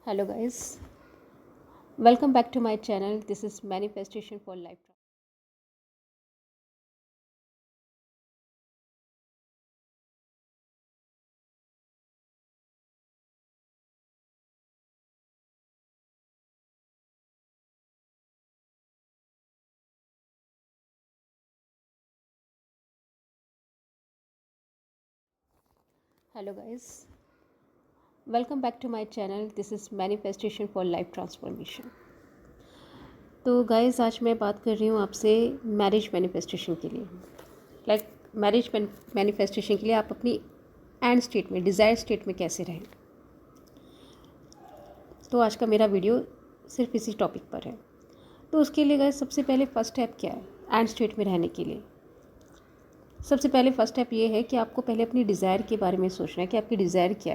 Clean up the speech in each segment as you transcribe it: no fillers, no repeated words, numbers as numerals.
Hello guys, welcome back to my channel. This is Manifestation for Life. Hello guys, welcome back to my channel. This is Manifestation for Life Transformation. तो guys आज मैं बात कर रही हूँ आपसे marriage manifestation के लिए। लाइक मैरिज मैनिफेस्टेशन के लिए आप अपनी एंड स्टेट में, डिज़ायर स्टेट में कैसे रहें। तो आज का मेरा वीडियो सिर्फ इसी टॉपिक पर है। तो उसके लिए गाइस सबसे पहले फर्स्ट स्टेप क्या है एंड स्टेट में रहने के लिए। सबसे पहले फर्स्ट स्टेप ये है कि आपको पहले अपनी डिज़ायर के बारे में सोचना है कि आपकी डिज़ायर क्या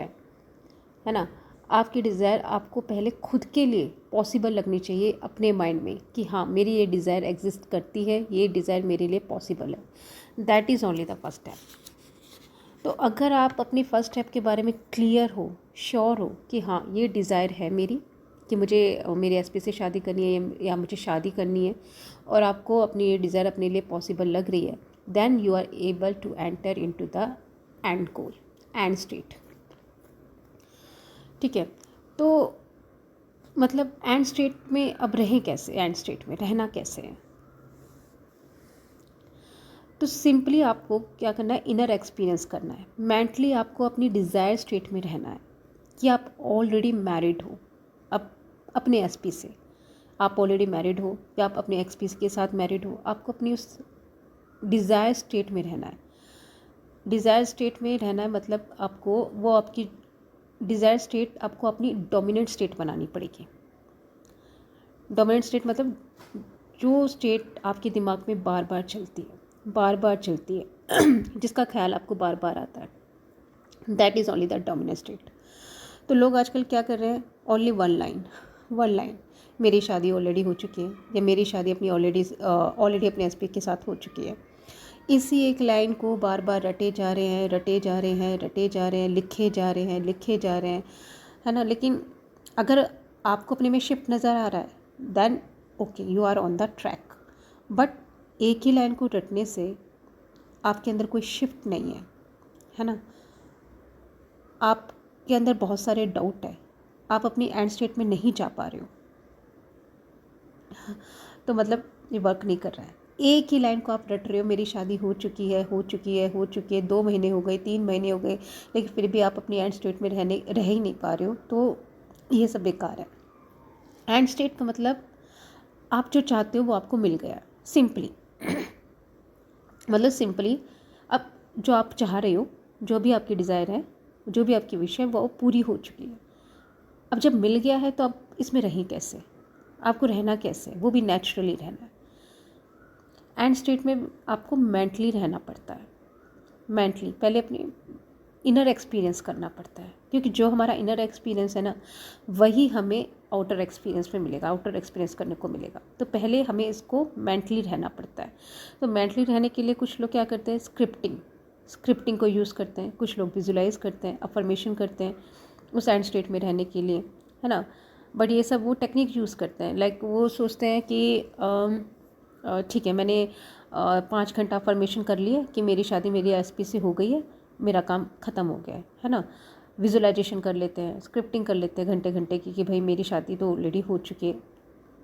है ना। आपकी डिज़ायर आपको पहले खुद के लिए पॉसिबल लगनी चाहिए अपने माइंड में कि हाँ मेरी ये डिज़ायर एग्जिस्ट करती है, ये डिज़ायर मेरे लिए पॉसिबल है। That is only the first step. तो अगर आप अपनी फर्स्ट स्टेप के बारे में क्लियर हो, श्योर हो कि हाँ ये डिज़ायर है मेरी कि मुझे मेरे एसपी से शादी करनी है या मुझे शादी करनी है, और आपको अपनी ये डिज़ायर अपने लिए पॉसिबल लग रही है, then you are able to enter into the end goal, end state। ठीक है, तो मतलब एंड स्टेट में अब रहें कैसे, एंड स्टेट में रहना कैसे है। तो सिंपली आपको क्या करना है, इनर एक्सपीरियंस करना है। मेंटली आपको अपनी डिज़ायर स्टेट में रहना है कि आप ऑलरेडी मैरिड हो। अब अपने एसपी से आप ऑलरेडी मैरिड हो या आप अपने एक्सपी के साथ मैरिड हो, आपको अपनी उस डिज़ायर स्टेट में रहना है। डिज़ायर स्टेट में रहना है मतलब आपको वो आपकी डिज़ायर स्टेट आपको अपनी डोमिनेंट स्टेट बनानी पड़ेगी। डोमिनेंट स्टेट मतलब जो स्टेट आपके दिमाग में बार बार चलती है, बार बार चलती है जिसका ख्याल आपको बार बार आता है, that is only the dominant state. तो लोग आजकल क्या कर रहे हैं, ओनली वन लाइन, मेरी शादी ऑलरेडी हो चुकी है या मेरी शादी अपनी ऑलरेडी अपने एसपी के साथ हो चुकी है। इसी एक लाइन को बार बार रटे जा रहे हैं, लिखे जा रहे हैं, है ना। लेकिन अगर आपको अपने में शिफ्ट नज़र आ रहा है then okay, you are on the track. But एक ही लाइन को रटने से आपके अंदर कोई शिफ्ट नहीं है ना। आपके अंदर बहुत सारे डाउट है, आप अपनी एंड स्टेट में नहीं जा पा रहे हो। तो मतलब ये वर्क नहीं कर रहा है। एक ही लाइन को आप रट रहे हो, मेरी शादी हो चुकी है, 2 महीने हो गए, 3 महीने हो गए, लेकिन फिर भी आप अपनी एंड स्टेट में रह ही नहीं पा रहे हो। तो ये सब बेकार है। एंड स्टेट का मतलब आप जो चाहते हो वो आपको मिल गया, सिंपली मतलब सिंपली अब जो आप चाह रहे हो, जो भी आपकी डिज़ायर है, जो भी आपकी विश है, वो पूरी हो चुकी है। अब जब मिल गया है तो आप इसमें रहें कैसे, आपको रहना कैसे, वो भी नेचुरली रहना है। एंड स्टेट में आपको मेंटली रहना पड़ता है। मेंटली पहले अपनी इनर एक्सपीरियंस करना पड़ता है, क्योंकि जो हमारा इनर एक्सपीरियंस है ना, वही हमें आउटर एक्सपीरियंस में मिलेगा, आउटर एक्सपीरियंस करने को मिलेगा। तो पहले हमें इसको मेंटली रहना पड़ता है। तो मेंटली रहने के लिए कुछ लोग क्या करते हैं, स्क्रिप्टिंग को यूज़ करते हैं, कुछ लोग विजुलाइज करते हैं, अफर्मेशन करते हैं उस एंड स्टेट में रहने के लिए, है ना। बट ये सब वो टेक्निक यूज़ करते हैं, लाइक वो सोचते हैं कि ठीक है, मैंने 5 घंटा अफर्मेशन कर लिया कि मेरी शादी मेरी एसपी से हो गई है, मेरा काम ख़त्म हो गया है ना। विजुलाइजेशन कर लेते हैं, स्क्रिप्टिंग कर लेते हैं घंटे घंटे की कि भाई मेरी शादी तो ऑलरेडी हो चुकी है,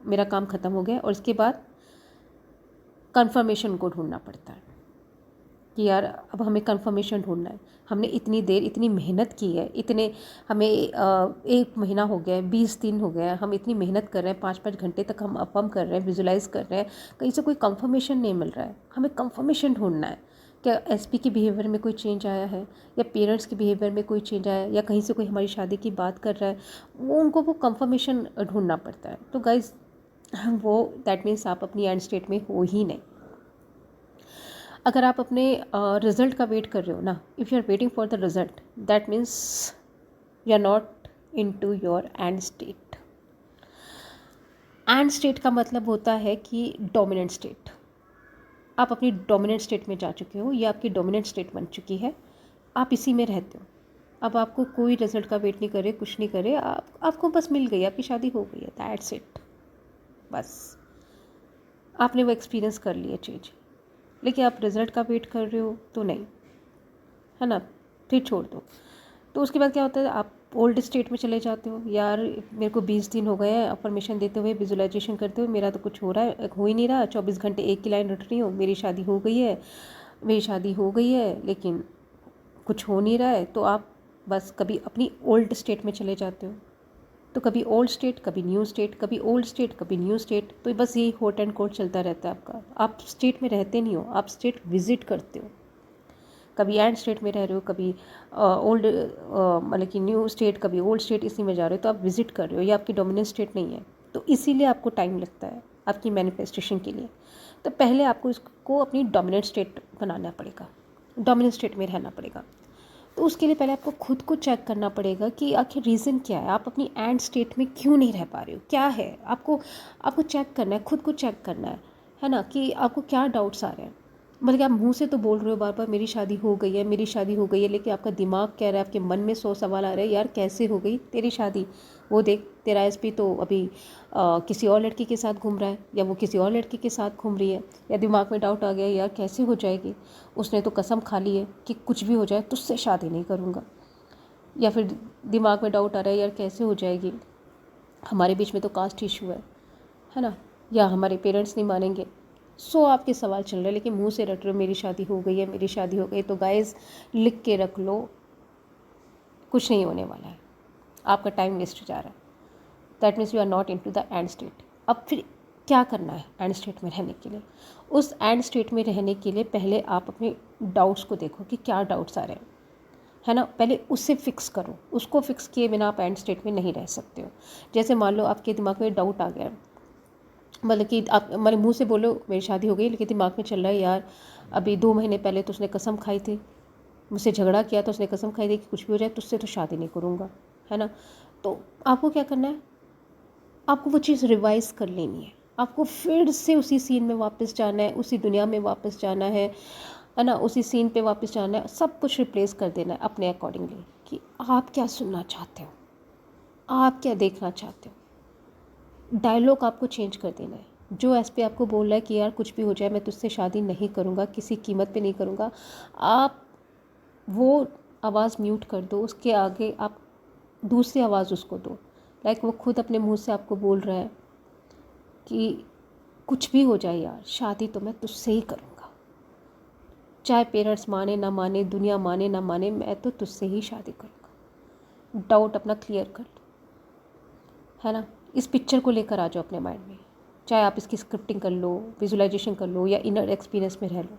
मेरा काम ख़त्म हो गया। और इसके बाद कंफर्मेशन को ढूंढना पड़ता है कि यार अब हमें कंफर्मेशन ढूंढना है। हमने इतनी देर इतनी मेहनत की है, इतने हमें 1 महीना हो गया है, 20 दिन हो गया है, हम इतनी मेहनत कर रहे हैं, 5-5 घंटे तक हम अफर्म कर रहे हैं, विजुलाइज कर रहे हैं, कहीं से कोई कंफर्मेशन नहीं मिल रहा है। हमें कंफर्मेशन ढूंढना है, क्या एसपी के बिहेवियर में कोई चेंज आया है, या पेरेंट्स के बिहेवियर में कोई चेंज आया है, या कहीं से कोई हमारी शादी की बात कर रहा है, वो उनको वो कंफर्मेशन ढूंढना पड़ता है। तो गाइज वो दैट मीन्स आप अपनी एंड स्टेट में हो ही नहीं। अगर आप अपने रिज़ल्ट का वेट कर रहे हो ना, if you are waiting for the result, that means you are not into your end state. End state का मतलब होता है कि डोमिनेंट स्टेट। आप अपनी डोमिनेंट स्टेट में जा चुके हो, ये आपकी डोमिनेंट स्टेट बन चुकी है, आप इसी में रहते हो। अब आपको कोई रिजल्ट का वेट नहीं करे, कुछ नहीं करे, आपको बस मिल गई, आपकी शादी हो गई है, दैट्स इट। बस आपने वो एक्सपीरियंस कर लिया चीज़। लेकिन आप रिज़ल्ट का वेट कर रहे हो तो नहीं, है ना, फिर छोड़ दो। तो उसके बाद क्या होता है, आप ओल्ड स्टेट में चले जाते हो, यार मेरे को 20 दिन हो गए हैं अफर्मेशन देते हुए, विजुअलाइजेशन करते हुए, मेरा तो कुछ हो ही नहीं रहा, 24 घंटे एक ही लाइन रट रही हूँ, मेरी शादी हो गई है, मेरी शादी हो गई है, लेकिन कुछ हो नहीं रहा है। तो आप बस कभी अपनी ओल्ड स्टेट में चले जाते हो, तो कभी ओल्ड स्टेट, कभी न्यू स्टेट, कभी ओल्ड स्टेट, कभी न्यू स्टेट, तो बस यही हॉट एंड कोल्ड चलता रहता है आपका। आप स्टेट में रहते नहीं हो, आप स्टेट विजिट करते हो। कभी एंड स्टेट में रह रहे हो, कभी ओल्ड मतलब कि न्यू स्टेट, कभी ओल्ड स्टेट, इसी में जा रहे हो, तो आप विजिट कर रहे हो, ये आपकी डोमिनेंट स्टेट नहीं है। तो इसीलिए आपको टाइम लगता है आपकी मैनिफेस्टेशन के लिए। तो पहले आपको इसको अपनी डोमिनेंट स्टेट बनाना पड़ेगा, डोमिनेंट स्टेट में रहना पड़ेगा। तो उसके लिए पहले आपको खुद को चेक करना पड़ेगा कि आखिर रीज़न क्या है, आप अपनी एंड स्टेट में क्यों नहीं रह पा रहे हो, क्या है आपको चेक करना है, खुद को चेक करना है ना, कि आपको क्या डाउट्स आ रहे हैं। मतलब कि आप मुंह से तो बोल रहे हो बार बार मेरी शादी हो गई है, मेरी शादी हो गई है, लेकिन आपका दिमाग कह रहा है, आपके मन में 100 सवाल आ रहे हैं, यार कैसे हो गई तेरी शादी, वो देख तेरा एसपी तो अभी किसी और लड़की के साथ घूम रहा है, या वो किसी और लड़की के साथ घूम रही है, या दिमाग में डाउट आ गया यार कैसे हो जाएगी, उसने तो कसम खा ली है कि कुछ भी हो जाए तुझसे शादी नहीं करूँगा, या फिर दिमाग में डाउट आ रहा है यार कैसे हो जाएगी, हमारे बीच में तो कास्ट इशू है ना, या हमारे पेरेंट्स नहीं मानेंगे। आपके सवाल चल रहे हैं, लेकिन मुंह से रट रहे हो मेरी शादी हो गई है, मेरी शादी हो गई। तो गाइस लिख के रख लो, कुछ नहीं होने वाला है, आपका टाइम वेस्ट जा रहा है। That means you are not into the end state. अब फिर क्या करना है एंड स्टेट में रहने के लिए? उस एंड स्टेट में रहने के लिए पहले आप अपने डाउट्स को देखो कि क्या डाउट्स आ रहे हैं, है ना, पहले उससे फिक्स करो। उसको फिक्स किए बिना आप एंड स्टेट में नहीं रह सकते हो। जैसे मान लो आपके दिमाग में डाउट आ गया, मतलब कि आप मतलब मुंह से बोलो मेरी शादी हो गई, लेकिन दिमाग में चल रहा है यार अभी 2 महीने पहले तो उसने कसम खाई थी, मुझसे झगड़ा किया तो उसने कसम खाई थी कि कुछ भी हो जाए तुझसे तो शादी नहीं करूँगा, है ना। तो आपको क्या करना है, आपको वो चीज़ रिवाइज़ कर लेनी है, आपको फिर से उसी सीन में वापस जाना है, उसी दुनिया में वापस जाना है ना, उसी सीन पे वापस जाना है, सब कुछ रिप्लेस कर देना है अपने अकॉर्डिंगली कि आप क्या सुनना चाहते हो, आप क्या देखना चाहते हो। डायलॉग आपको चेंज कर देना है। जो एस पे आपको बोल रहा है कि यार कुछ भी हो जाए मैं तुझसे शादी नहीं करूँगा, किसी कीमत पे नहीं करूँगा, आप वो आवाज़ म्यूट कर दो, उसके आगे आप दूसरी आवाज़ उसको दो। लाइक वो खुद अपने मुंह से आपको बोल रहा है कि कुछ भी हो जाए यार शादी तो मैं तुझसे ही करूँगा, चाहे पेरेंट्स माने ना माने, दुनिया माने ना माने, मैं तो तुझसे ही शादी करूँगा। डाउट अपना क्लियर कर लो, है ना। इस पिक्चर को लेकर आ जाओ अपने माइंड में, चाहे आप इसकी स्क्रिप्टिंग कर लो, विजुअलाइजेशन कर लो, या इनर एक्सपीरियंस में रह लो,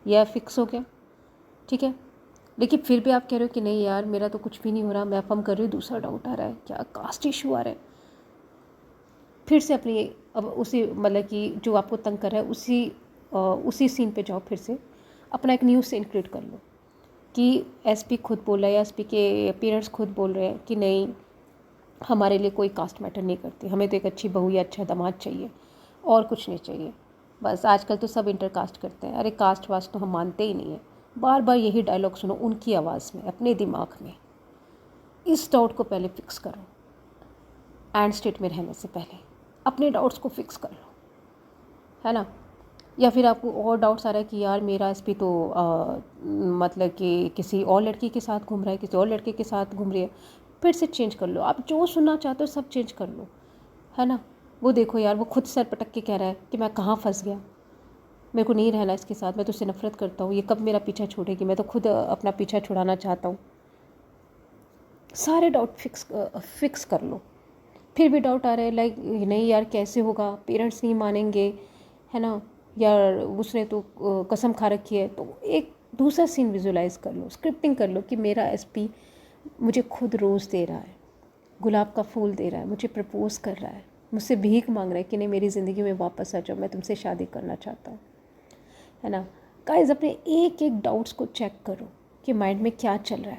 यह फिक्स हो गया, ठीक है। लेकिन फिर भी आप कह रहे हो कि नहीं यार मेरा तो कुछ भी नहीं हो रहा, मैं अफर्म कर रही हूँ, दूसरा डाउट आ रहा है, क्या कास्ट इशू आ रहा है। फिर से अपनी अब उसी मतलब कि जो आपको तंग कर रहा है उसी सीन पे जाओ, फिर से अपना एक न्यू सीन क्रिएट कर लो कि एसपी खुद बोल रहा है या एसपी के पेरेंट्स खुद बोल रहे हैं कि नहीं हमारे लिए कोई कास्ट मैटर नहीं करती, हमें तो एक अच्छी बहू या अच्छा दामाद चाहिए और कुछ नहीं चाहिए। बस आजकल तो सब इंटर कास्ट करते हैं, अरे कास्ट वास्ट तो हम मानते ही नहीं है। बार बार यही डायलॉग सुनो उनकी आवाज़ में अपने दिमाग में। इस डाउट को पहले फिक्स करो, एंड स्टेट में रहने से पहले अपने डाउट्स को फिक्स कर लो, है ना। या फिर आपको और डाउट्स आ रहा है कि यार मेरा एस पी तो मतलब कि किसी और लड़की के साथ घूम रहा है, किसी और लड़के के साथ घूम रही है, फिर से चेंज कर लो। आप जो सुनना चाहते हो सब चेंज कर लो, है ना। वो देखो यार वो खुद सर पटक के कह रहा है कि मैं कहाँ फंस गया, मेरे को नहीं रहना इसके साथ, मैं तो उससे नफरत करता हूँ, ये कब मेरा पीछा छोड़ेगी, मैं तो खुद अपना पीछा छुड़ाना चाहता हूँ। सारे डाउट फिक्स कर लो। फिर भी डाउट आ रहा है लाइक नहीं यार कैसे होगा, पेरेंट्स नहीं मानेंगे, है ना, यार उसने तो कसम खा रखी है, तो एक दूसरा सीन विजुलाइज कर लो, स्क्रिप्टिंग कर लो कि मेरा एसपी मुझे खुद रोज़ दे रहा है, गुलाब का फूल दे रहा है, मुझे प्रपोज़ कर रहा है, मुझसे भीख मांग रहा है कि नहीं मेरी ज़िंदगी में वापस आ जाओ, मैं तुमसे शादी करना चाहता हूँ, है ना। गाइस अपने एक एक डाउट्स को चेक करो कि माइंड में क्या चल रहा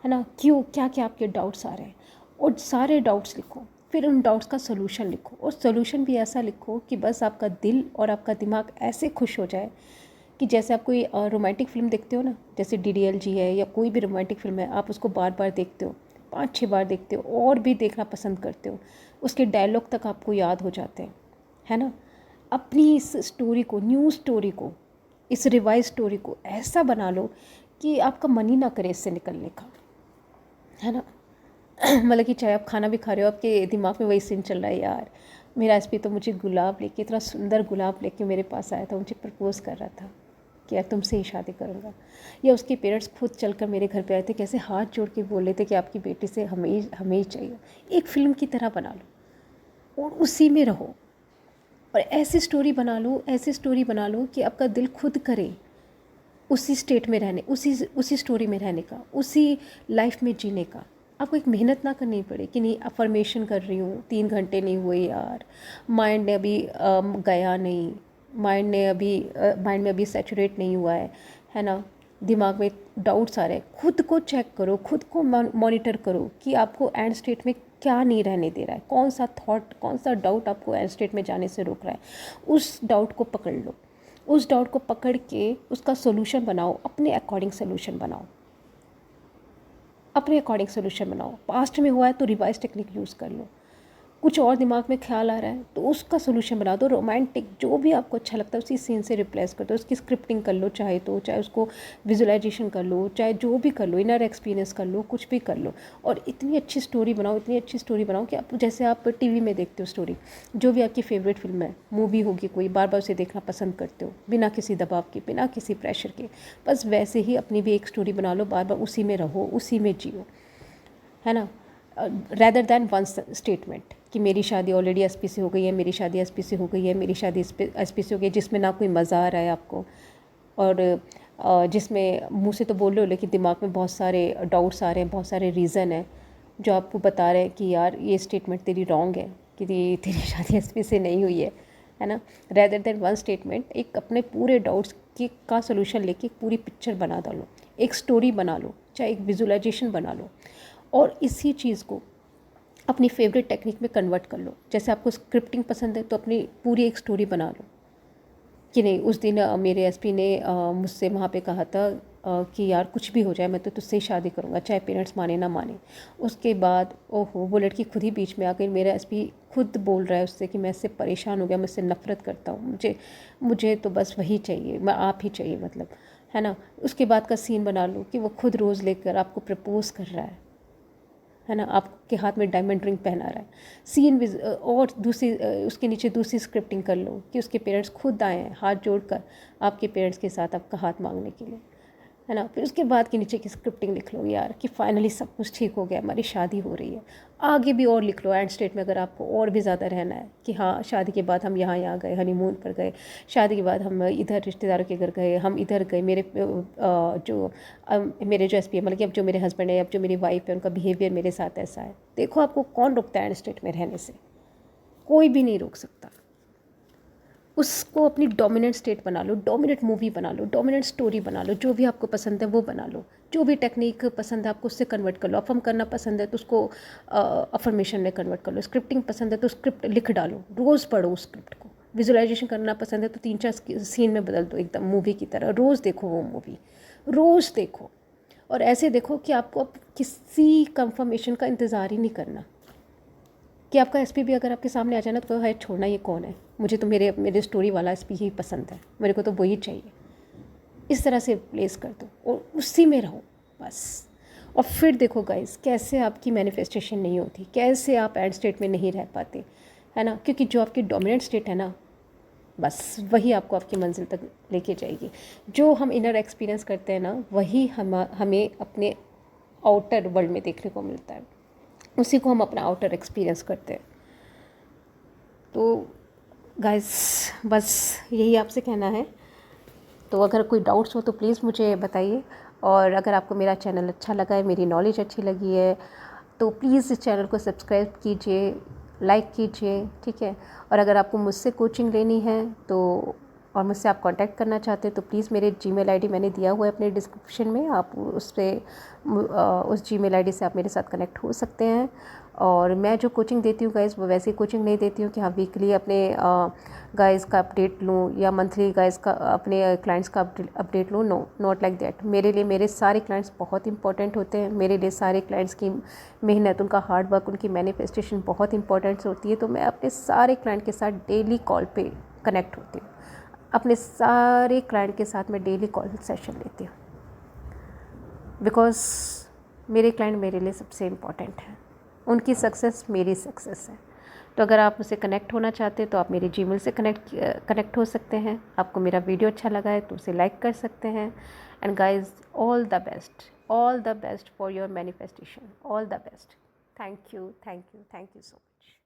है ना, क्यों क्या क्या आपके डाउट्स आ रहे हैं, और सारे डाउट्स लिखो। फिर उन डाउट्स का सोल्यूशन लिखो, और सोल्यूशन भी ऐसा लिखो कि बस आपका दिल और आपका दिमाग ऐसे खुश हो जाए कि जैसे आप कोई रोमांटिक फ़िल्म देखते हो ना, जैसे DDLG है या कोई भी रोमांटिक फ़िल्म है, आप उसको बार बार देखते हो, 5-6 बार देखते हो और भी देखना पसंद करते हो, उसके डायलॉग तक आपको याद हो जाते हैं, है ना। अपनी इस स्टोरी को, न्यू स्टोरी को, इस रिवाइज स्टोरी को ऐसा बना लो कि आपका मन ही ना करे इससे निकलने का, है ना। मतलब कि चाहे आप खाना भी खा रहे हो, आपके दिमाग में वही सीन चल रहा है, यार मेरा SP तो मुझे गुलाब लेके, इतना सुंदर गुलाब लेके मेरे पास आया था, मुझे प्रपोज़ कर रहा था कि यार तुमसे ही शादी करूँगा। या उसके पेरेंट्स खुद चलकर मेरे घर पे आए थे, कैसे हाथ जोड़ के बोल रहे थे कि आपकी बेटी से हमें ही चाहिए। एक फ़िल्म की तरह बना लो और उसी में रहो, और ऐसी स्टोरी बना लो, ऐसी स्टोरी बना लो कि आपका दिल खुद करे उसी स्टेट में रहने, उसी स्टोरी में रहने का, उसी लाइफ में जीने का। आपको एक मेहनत ना करनी पड़े कि नहीं अफर्मेशन कर रही हूँ, 3 घंटे नहीं हुए यार, माइंड ने अभी गया नहीं, माइंड में अभी सैचुरेट नहीं हुआ है ना, दिमाग में डाउट्स आ रहे हैं। खुद को चेक करो, खुद को मॉनिटर करो कि आपको एंड स्टेट में क्या नहीं रहने दे रहा है, कौन सा थॉट, कौन सा डाउट आपको एंड स्टेट में जाने से रोक रहा है। उस डाउट को पकड़ लो, उस डाउट को पकड़ के उसका सोल्यूशन बनाओ, अपने अकॉर्डिंग सोल्यूशन बनाओ, अपने अकॉर्डिंग सोल्यूशन बनाओ। पास्ट में हुआ है तो रिवाइज टेक्निक यूज़ कर लो, कुछ और दिमाग में ख्याल आ रहा है तो उसका सोल्यूशन बना दो। रोमांटिक जो भी आपको अच्छा लगता है उसी सीन से रिप्लेस कर दो, उसकी स्क्रिप्टिंग कर लो, चाहे तो चाहे उसको विजुअलाइजेशन कर लो, चाहे जो भी कर लो, इनर एक्सपीरियंस कर लो, कुछ भी कर लो, और इतनी अच्छी स्टोरी बनाओ, इतनी अच्छी स्टोरी बनाओ कि आप जैसे आप TV में देखते हो स्टोरी, जो भी आपकी फेवरेट फिल्म है, मूवी होगी कोई, बार बार उसे देखना पसंद करते हो बिना किसी दबाव के, बिना किसी प्रेशर के, बस वैसे ही अपनी भी एक स्टोरी बना लो, बार बार उसी में रहो, उसी में जियो, है ना। रैदर दैन वन स्टेटमेंट कि मेरी शादी ऑलरेडी SP से हो गई है, मेरी शादी SP से हो गई है, मेरी शादी SP से हो गई है, जिसमें ना कोई मज़ा आ रहा है आपको, और जिसमें मुंह से तो बोल रहे हो लेकिन दिमाग में बहुत सारे डाउट्स आ रहे हैं, बहुत सारे रीज़न हैं जो आपको बता रहे हैं कि यार ये स्टेटमेंट तेरी रॉन्ग है, कि तेरी शादी SP से नहीं हुई है ना। रैदर दैन वन स्टेटमेंट, एक अपने पूरे डाउट्स का सोल्यूशन लेके एक पूरी पिक्चर बना डालो, एक स्टोरी बना लो, चाहे एक विजुअलाइजेशन बना लो, और इसी चीज़ को अपनी फेवरेट टेक्निक में कन्वर्ट कर लो। जैसे आपको स्क्रिप्टिंग पसंद है तो अपनी पूरी एक स्टोरी बना लो कि नहीं उस दिन मेरे SP ने मुझसे वहाँ पे कहा था कि यार कुछ भी हो जाए मैं तो तुझसे ही शादी करूँगा, चाहे पेरेंट्स माने ना माने। उसके बाद ओहो वो लड़की खुद ही बीच में आ गई, मेरा SP खुद बोल रहा है उससे कि मैं इससे परेशान हो गया, मुझसे नफ़रत करता हूँ, मुझे तो बस वही चाहिए, मैं आप ही चाहिए, मतलब, है ना। उसके बाद का सीन बना लो कि वो खुद रोज़ लेकर आपको प्रपोज़ कर रहा है ना, आपके हाथ में डायमंड रिंग पहना रहा है। सीन और दूसरी उसके नीचे दूसरी स्क्रिप्टिंग कर लो कि उसके पेरेंट्स खुद आए हैं हाथ जोड़कर आपके पेरेंट्स के साथ आपका हाथ मांगने के लिए, है ना। फिर उसके बाद के नीचे की स्क्रिप्टिंग लिख लो यार कि फाइनली सब कुछ ठीक हो गया, हमारी शादी हो रही है। आगे भी और लिख लो एंड स्टेट में, अगर आपको और भी ज़्यादा रहना है कि हाँ शादी के बाद हम यहाँ गए, हनीमून पर गए, शादी के बाद हम इधर रिश्तेदारों के घर गए, हम इधर गए, मेरे जो SP है, मतलब कि अब जो मेरे हस्बैंड है, अब जो मेरी वाइफ है, उनका बिहेवियर मेरे साथ ऐसा है। देखो आपको कौन रोकता है एंड स्टेट में रहने से, कोई भी नहीं रोक सकता। उसको अपनी डोमिनेंट स्टेट बना लो, डोमिनेंट मूवी बना लो, डोमिनेंट स्टोरी बना लो, जो भी आपको पसंद है वो बना लो, जो भी टेक्निक पसंद है आपको उससे कन्वर्ट कर लो। अफर्म करना पसंद है तो उसको अफर्मेशन में कन्वर्ट कर लो, स्क्रिप्टिंग पसंद है तो स्क्रिप्ट लिख डालो, रोज़ पढ़ो उस स्क्रिप्ट को। विजुअलाइजेशन करना पसंद है तो 3-4 सीन में बदल दो, एकदम मूवी की तरह। रोज़ देखो वो मूवी, रोज़ देखो, और ऐसे देखो कि आपको अब किसी कंफर्मेशन का इंतज़ार ही नहीं करना कि आपका SP भी अगर आपके सामने आ जाए ना तो है छोड़ना, ये कौन है, मुझे तो मेरे स्टोरी वाला SP ही पसंद है, मेरे को तो वही चाहिए। इस तरह से प्लेस कर दो और उसी में रहो बस। और फिर देखो गाइस कैसे आपकी मैनिफेस्टेशन नहीं होती, कैसे आप एंड स्टेट में नहीं रह पाते, है ना। क्योंकि जो आपकी डोमिनेंट स्टेट है ना, बस वही आपको आपकी मंजिल तक लेके जाएगी। जो हम इनर एक्सपीरियंस करते हैं ना, वही हमें अपने आउटर वर्ल्ड में देखने को मिलता है, उसी को हम अपना आउटर एक्सपीरियंस करते हैं। तो गाइस बस यही आपसे कहना है। तो अगर कोई डाउट्स हो तो प्लीज़ मुझे बताइए, और अगर आपको मेरा चैनल अच्छा लगा है, मेरी नॉलेज अच्छी लगी है, तो प्लीज़ इस चैनल को सब्सक्राइब कीजिए, लाइक कीजिए, ठीक है। और अगर आपको मुझसे कोचिंग लेनी है तो, और मुझसे आप कांटेक्ट करना चाहते हैं तो प्लीज़ मेरे Gmail ID मैंने दिया हुआ है अपने डिस्क्रिप्शन में, आप उस Gmail ID से आप मेरे साथ कनेक्ट हो सकते हैं। और मैं जो कोचिंग देती हूँ गाइज़ वो वैसी कोचिंग नहीं देती हूँ कि हाँ वीकली अपने गाइज़ का अपडेट लूँ या मंथली गाइज़ का अपने क्लाइंट्स का अपडेट लूँ। No, not like that. मेरे लिए मेरे सारे क्लाइंट्स बहुत इंपॉर्टेंट होते हैं। मेरे लिए सारे क्लाइंट्स की मेहनत, उनका हार्ड वर्क, उनकी मैनिफेस्टेशन बहुत इंपॉर्टेंट होती है। तो मैं अपने सारे क्लाइंट के साथ डेली कॉल पे कनेक्ट होती हूँ। अपने सारे क्लाइंट के साथ मैं डेली कॉल सेशन लेती हूँ, बिकॉज़ मेरे क्लाइंट मेरे लिए सबसे इम्पॉर्टेंट है। उनकी सक्सेस मेरी सक्सेस है। तो अगर आप मुझसे कनेक्ट होना चाहते हैं तो आप मेरे जीमेल से कनेक्ट हो सकते हैं। आपको मेरा वीडियो अच्छा लगा है तो उसे लाइक कर सकते हैं। And guys, all the best for your manifestation, all the best. Thank you so much.